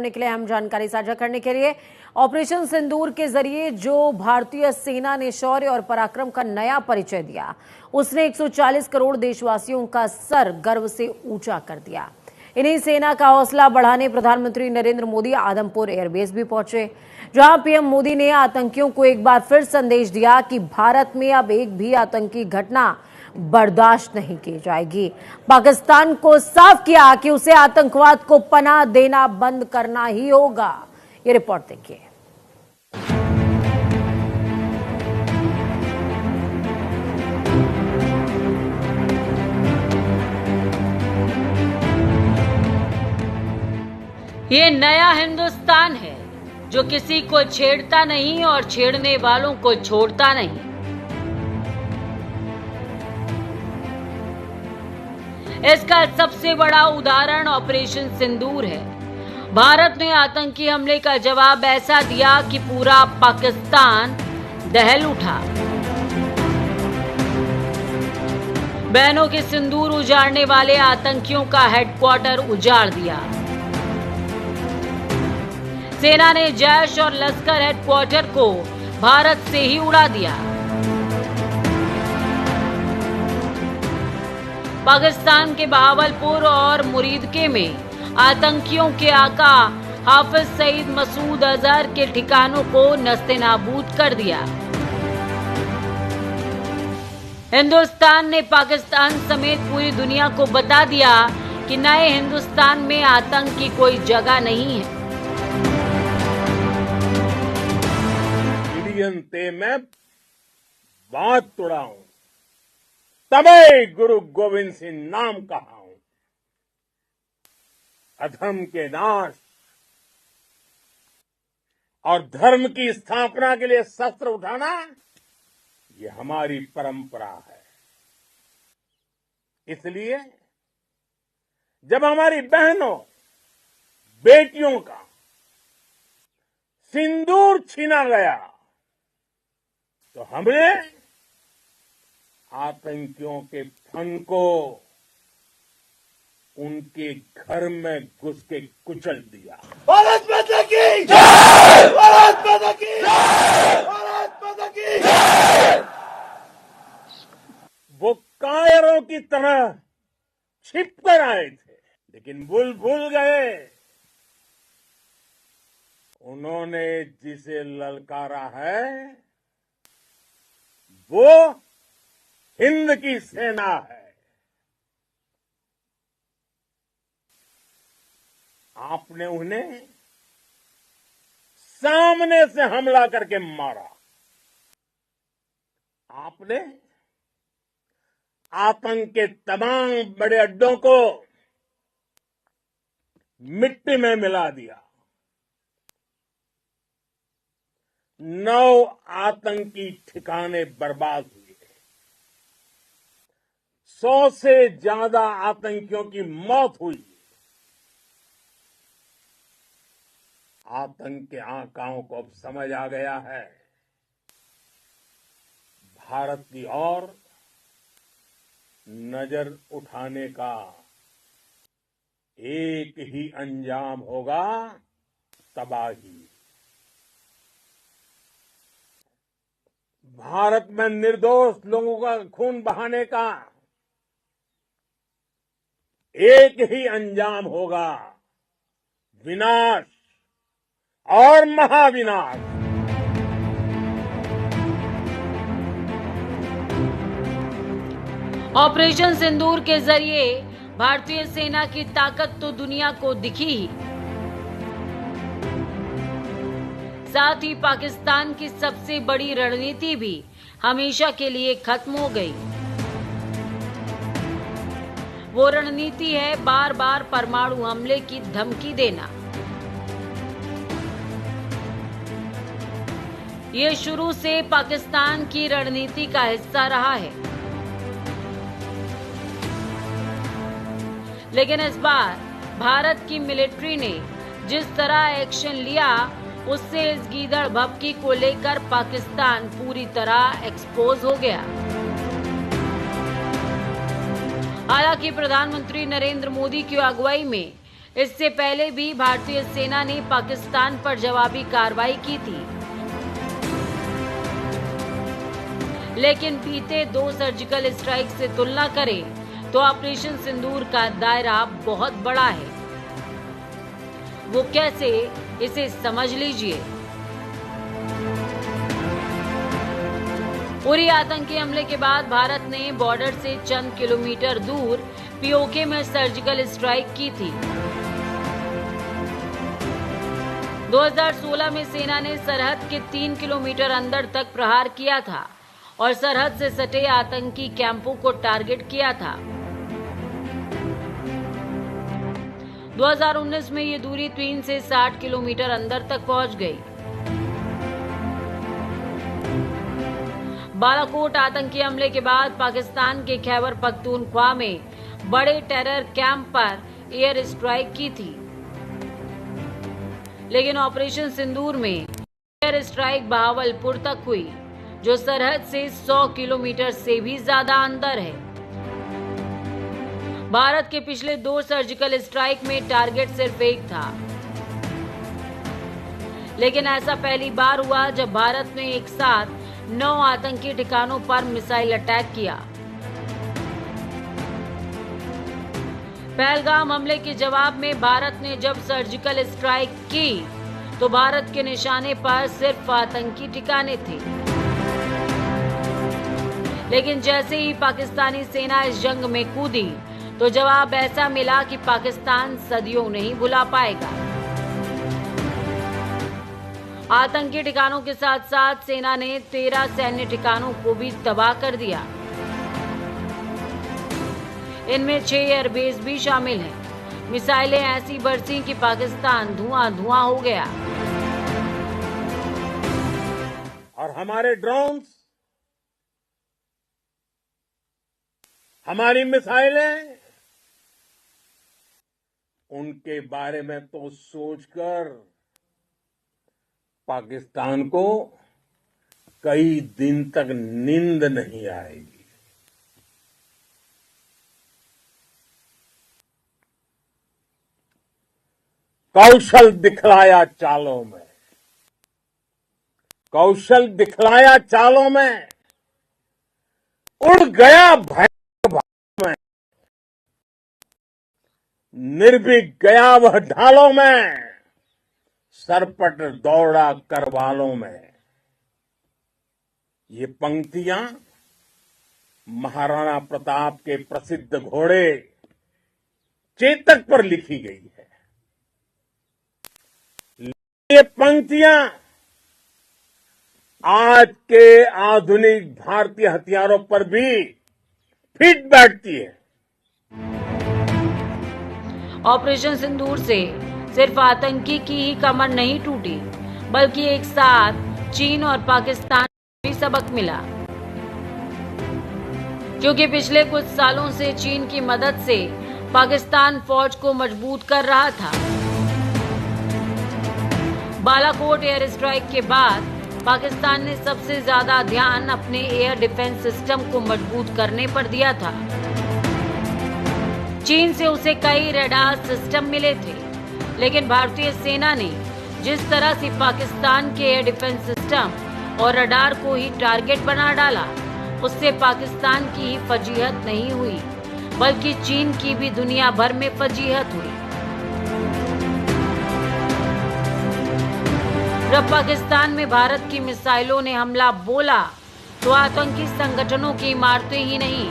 के लिए अहम जानकारी साझा करने के लिए ऑपरेशन सिंदूर के जरिए जो भारतीय सेना ने शौर्य और पराक्रम का नया परिचय दिया, उसने 140 करोड़ देशवासियों का सर गर्व से ऊंचा कर दिया। इन्हीं सेना का हौसला बढ़ाने प्रधानमंत्री नरेंद्र मोदी आदमपुर एयरबेस भी पहुंचे, जहां पीएम मोदी ने आतंकियों को एक बार फिर संदेश दिया कि भारत में अब एक भी आतंकी घटना बर्दाश्त नहीं की जाएगी। पाकिस्तान को साफ किया कि उसे आतंकवाद को पनाह देना बंद करना ही होगा। ये रिपोर्ट देखिए। ये नया हिंदुस्तान है जो किसी को छेड़ता नहीं और छेड़ने वालों को छोड़ता नहीं। इसका सबसे बड़ा उदाहरण ऑपरेशन सिंदूर है। भारत ने आतंकी हमले का जवाब ऐसा दिया कि पूरा पाकिस्तान दहल उठा। बहनों के सिंदूर उजाड़ने वाले आतंकियों का हेडक्वार्टर उजाड़ दिया। सेना ने जैश और लश्कर हेडक्वार्टर को भारत से ही उड़ा दिया। पाकिस्तान के बहावलपुर और मुरीदके में आतंकियों के आका हाफिज सईद मसूद अजहर के ठिकानों को नस्तेनाबूद कर दिया। हिंदुस्तान ने पाकिस्तान समेत पूरी दुनिया को बता दिया कि नए हिंदुस्तान में आतंक की कोई जगह नहीं है। ते मैं बात तुड़ाऊं, तबे गुरु गोविंद सिंह नाम कहाऊं। अधर्म के नाश और धर्म की स्थापना के लिए शस्त्र उठाना, ये हमारी परंपरा है। इसलिए जब हमारी बहनों बेटियों का सिंदूर छीना गया, तो हमने आतंकियों के फन को उनके घर में घुस के कुचल दिया। भारत माता की जय! भारत माता की जय! भारत माता की जय! वो कायरों की तरह छिप कर आए थे, लेकिन भूल गए उन्होंने जिसे ललकारा है वो हिंद की सेना है। आपने उन्हें सामने से हमला करके मारा। आपने आतंक के तमाम बड़े अड्डों को मिट्टी में मिला दिया। 9 आतंकी ठिकाने बर्बाद हुए। 100 से ज्यादा आतंकियों की मौत हुई। आतंक के आकाओं को अब समझ आ गया है, भारत की ओर नजर उठाने का एक ही अंजाम होगा, तबाही। भारत में निर्दोष लोगों का खून बहाने का एक ही अंजाम होगा, विनाश और महाविनाश। ऑपरेशन सिंदूर के जरिए भारतीय सेना की ताकत तो दुनिया को दिखी ही, साथ ही पाकिस्तान की सबसे बड़ी रणनीति भी हमेशा के लिए खत्म हो गई। वो रणनीति है बार बार परमाणु हमले की धमकी देना। ये शुरू से पाकिस्तान की रणनीति का हिस्सा रहा है, लेकिन इस बार भारत की मिलिट्री ने जिस तरह एक्शन लिया, उससे इस गीदड़ भभकी को लेकर पाकिस्तान पूरी तरह एक्सपोज हो गया। हालांकि प्रधानमंत्री नरेंद्र मोदी की अगुवाई में इससे पहले भी भारतीय सेना ने पाकिस्तान पर जवाबी कार्रवाई की थी, लेकिन बीते 2 सर्जिकल स्ट्राइक से तुलना करें तो ऑपरेशन सिंदूर का दायरा बहुत बड़ा है। वो कैसे, इसे समझ लीजिए। उरी आतंकी हमले के बाद भारत ने बॉर्डर से चंद किलोमीटर दूर पीओके में सर्जिकल स्ट्राइक की थी। 2016 में सेना ने सरहद के 3 किलोमीटर अंदर तक प्रहार किया था और सरहद से सटे आतंकी कैंपों को टारगेट किया था। 2019 में ये दूरी 3 से 60 किलोमीटर अंदर तक पहुंच गई। बालाकोट आतंकी हमले के बाद पाकिस्तान के खैबर पख्तूनख्वा में बड़े टेरर कैंप पर एयर स्ट्राइक की थी, लेकिन ऑपरेशन सिंदूर में एयर स्ट्राइक बहावलपुर तक हुई, जो सरहद से 100 किलोमीटर से भी ज्यादा अंदर है। भारत के पिछले 2 सर्जिकल स्ट्राइक में टारगेट सिर्फ एक था, लेकिन ऐसा पहली बार हुआ जब भारत ने एक साथ 9 आतंकी ठिकानों पर मिसाइल अटैक किया। पहलगाम हमले के जवाब में भारत ने जब सर्जिकल स्ट्राइक की तो भारत के निशाने पर सिर्फ आतंकी ठिकाने थे, लेकिन जैसे ही पाकिस्तानी सेना इस जंग में कूदी तो जवाब ऐसा मिला कि पाकिस्तान सदियों नहीं भुला पाएगा। आतंकी ठिकानों के साथ साथ सेना ने 13 सैन्य ठिकानों को भी तबाह कर दिया। इनमें 6 एयरबेस भी शामिल हैं। मिसाइलें ऐसी बरसी कि पाकिस्तान धुआं धुआं हो गया। और हमारे ड्रोन्स, हमारी मिसाइलें, उनके बारे में तो सोचकर पाकिस्तान को कई दिन तक नींद नहीं आएगी। कौशल दिखलाया चालों में, कौशल दिखलाया चालों में, उड़ गया भय में, निर्भीक गया वह ढालों में, सरपट दौड़ा करवालों में। ये पंक्तियां महाराणा प्रताप के प्रसिद्ध घोड़े चेतक पर लिखी गई है। ये पंक्तियां आज के आधुनिक भारतीय हथियारों पर भी फिट बैठती है। ऑपरेशन सिंदूर से सिर्फ आतंकी की ही कमर नहीं टूटी, बल्कि एक साथ चीन और पाकिस्तान को भी सबक मिला, क्योंकि पिछले कुछ सालों से चीन की मदद से पाकिस्तान फौज को मजबूत कर रहा था। बालाकोट एयर स्ट्राइक के बाद पाकिस्तान ने सबसे ज्यादा ध्यान अपने एयर डिफेंस सिस्टम को मजबूत करने पर दिया था। चीन से उसे कई रडार सिस्टम मिले थे, लेकिन भारतीय सेना ने जिस तरह से पाकिस्तान के एयर डिफेंस सिस्टम और रडार को ही टारगेट बना डाला, उससे पाकिस्तान की ही फजीहत नहीं हुई, बल्कि चीन की भी दुनिया भर में फजीहत हुई। जब पाकिस्तान में भारत की मिसाइलों ने हमला बोला तो आतंकी संगठनों की इमारतें ही नहीं,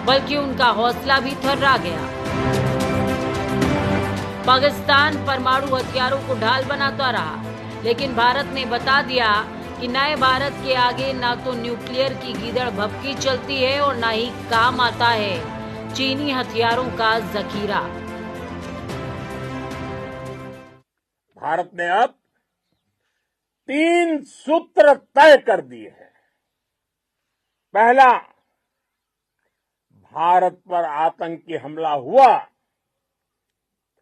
बल्कि उनका हौसला भी थर्रा गया। पाकिस्तान परमाणु हथियारों को ढाल बनाता रहा, लेकिन भारत ने बता दिया कि नए भारत के आगे ना तो न्यूक्लियर की गीदड़ भभकी चलती है और ना ही काम आता है चीनी हथियारों का जखीरा। भारत ने अब 3 सूत्र तय कर दिए हैं। पहला, भारत पर आतंकी हमला हुआ,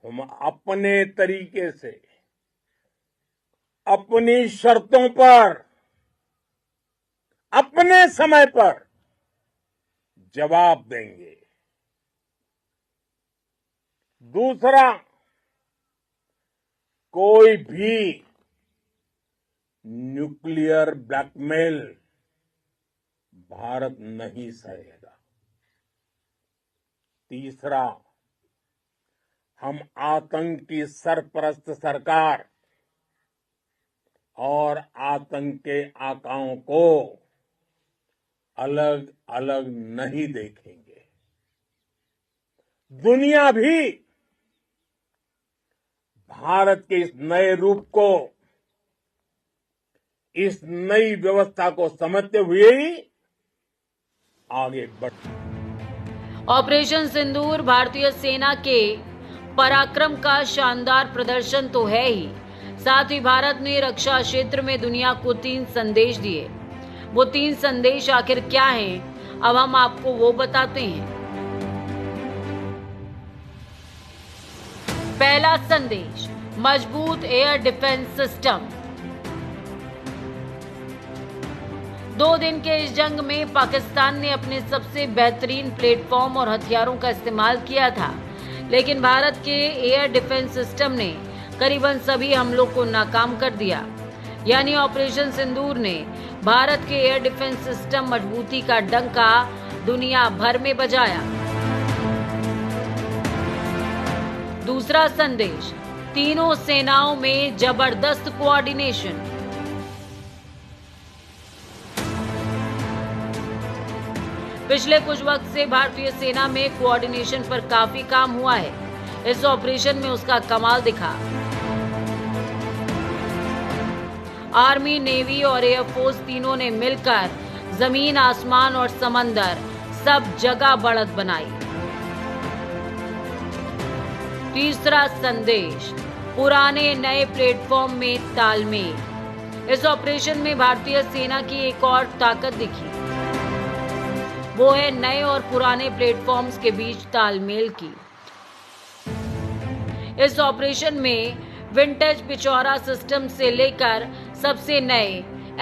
हम अपने तरीके से, अपनी शर्तों पर, अपने समय पर जवाब देंगे। दूसरा, कोई भी न्यूक्लियर ब्लैकमेल भारत नहीं सहेगा। तीसरा, हम आतंक की सरपरस्त सरकार और आतंक के आकाओं को अलग अलग नहीं देखेंगे। दुनिया भी भारत के इस नए रूप को, इस नई व्यवस्था को समझते हुए ही आगे बढ़। ऑपरेशन सिंदूर भारतीय सेना के पराक्रम का शानदार प्रदर्शन तो है ही, साथ ही भारत ने रक्षा क्षेत्र में दुनिया को 3 संदेश दिए। वो 3 संदेश आखिर क्या हैं, अब हम आपको वो बताते हैं। पहला संदेश, मजबूत एयर डिफेंस सिस्टम। 2 दिन के इस जंग में पाकिस्तान ने अपने सबसे बेहतरीन प्लेटफॉर्म और हथियारों का इस्तेमाल किया था, लेकिन भारत के एयर डिफेंस सिस्टम ने करीबन सभी हमलों को नाकाम कर दिया। यानी ऑपरेशन सिंदूर ने भारत के एयर डिफेंस सिस्टम मजबूती का डंका दुनिया भर में बजाया। दूसरा संदेश, तीनों सेनाओं में जबरदस्त कोऑर्डिनेशन। पिछले कुछ वक्त से भारतीय सेना में कोऑर्डिनेशन पर काफी काम हुआ है। इस ऑपरेशन में उसका कमाल दिखा। आर्मी, नेवी और एयरफोर्स तीनों ने मिलकर जमीन, आसमान और समंदर सब जगह बढ़त बनाई। तीसरा संदेश, पुराने नए प्लेटफॉर्म में तालमेल। इस ऑपरेशन में भारतीय सेना की एक और ताकत दिखी, वो है नए और पुराने प्लेटफॉर्म्स के बीच तालमेल की। इस ऑपरेशन में विंटेज पिचौरा सिस्टम से लेकर सबसे नए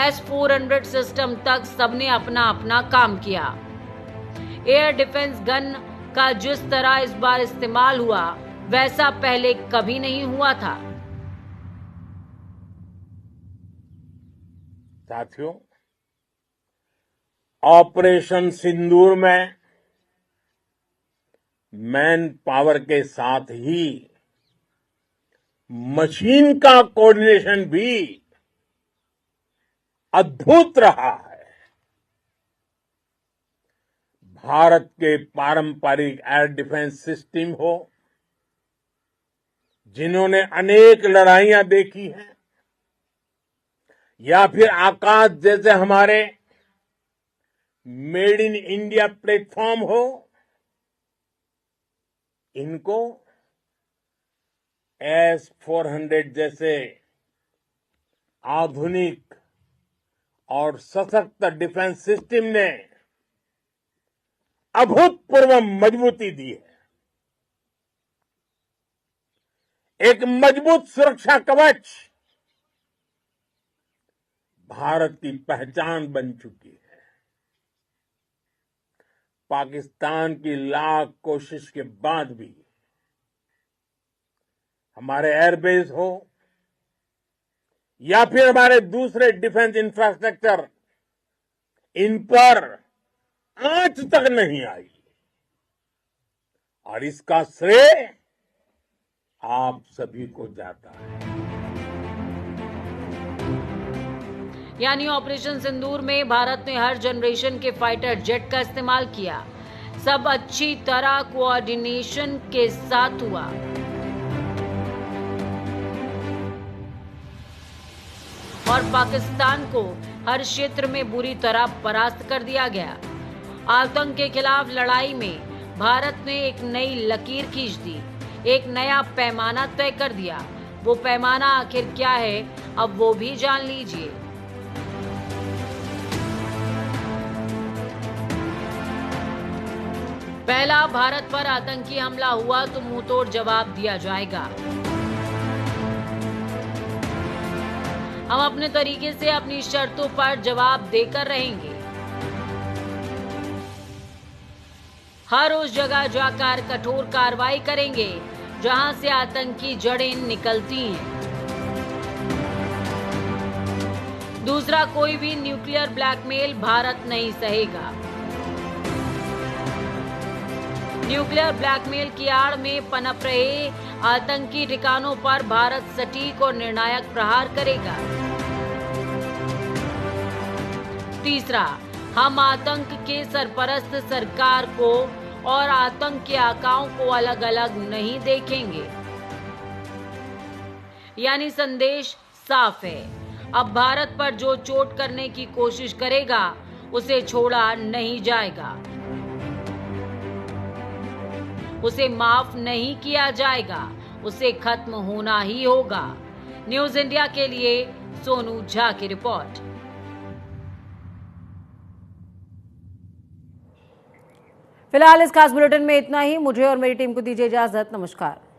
S-400 सिस्टम तक सबने अपना अपना काम किया। एयर डिफेंस गन का जिस तरह इस बार इस्तेमाल हुआ, वैसा पहले कभी नहीं हुआ था। साथियों, ऑपरेशन सिंदूर में मैन पावर के साथ ही मशीन का कोऑर्डिनेशन भी अद्भुत रहा है। भारत के पारंपरिक एयर डिफेंस सिस्टम हो, जिन्होंने अनेक लड़ाइयां देखी हैं, या फिर आकाश जैसे हमारे मेड इन इंडिया प्लेटफॉर्म हो, इनको S-400 जैसे आधुनिक और सशक्त डिफेंस सिस्टम ने अभूतपूर्व मजबूती दी है। एक मजबूत सुरक्षा कवच भारत की पहचान बन चुकी है। पाकिस्तान की लाख कोशिश के बाद भी हमारे एयरबेस हो या फिर हमारे दूसरे डिफेंस इंफ्रास्ट्रक्चर, इन पर आंच तक नहीं आई, और इसका श्रेय आप सभी को जाता है। यानी ऑपरेशन सिंदूर में भारत ने हर जनरेशन के फाइटर जेट का इस्तेमाल किया। सब अच्छी तरह कोऑर्डिनेशन के साथ हुआ। और पाकिस्तान को हर क्षेत्र में बुरी तरह परास्त कर दिया गया। आतंक के खिलाफ लड़ाई में भारत ने एक नई लकीर खींच दी, एक नया पैमाना तय कर दिया। वो पैमाना आखिर क्या है, अब वो भी जान लीजिए। पहला, भारत पर आतंकी हमला हुआ तो मुंहतोड़ जवाब दिया जाएगा। हम अपने तरीके से अपनी शर्तों पर जवाब देकर रहेंगे। हर उस जगह जाकर कठोर कार्रवाई करेंगे जहां से आतंकी जड़ें निकलती हैं। दूसरा, कोई भी न्यूक्लियर ब्लैकमेल भारत नहीं सहेगा। न्यूक्लियर ब्लैकमेल की आड़ में पनप रहे आतंकी ठिकानों पर भारत सटीक और निर्णायक प्रहार करेगा। तीसरा, हम आतंक के सरपरस्त सरकार को और आतंक के आकाओं को अलग अलग नहीं देखेंगे। यानी संदेश साफ है, अब भारत पर जो चोट करने की कोशिश करेगा उसे छोड़ा नहीं जाएगा, उसे माफ नहीं किया जाएगा, उसे खत्म होना ही होगा। न्यूज इंडिया के लिए सोनू झा की रिपोर्ट। फिलहाल इस खास बुलेटिन में इतना ही। मुझे और मेरी टीम को दीजिए इजाजत। नमस्कार।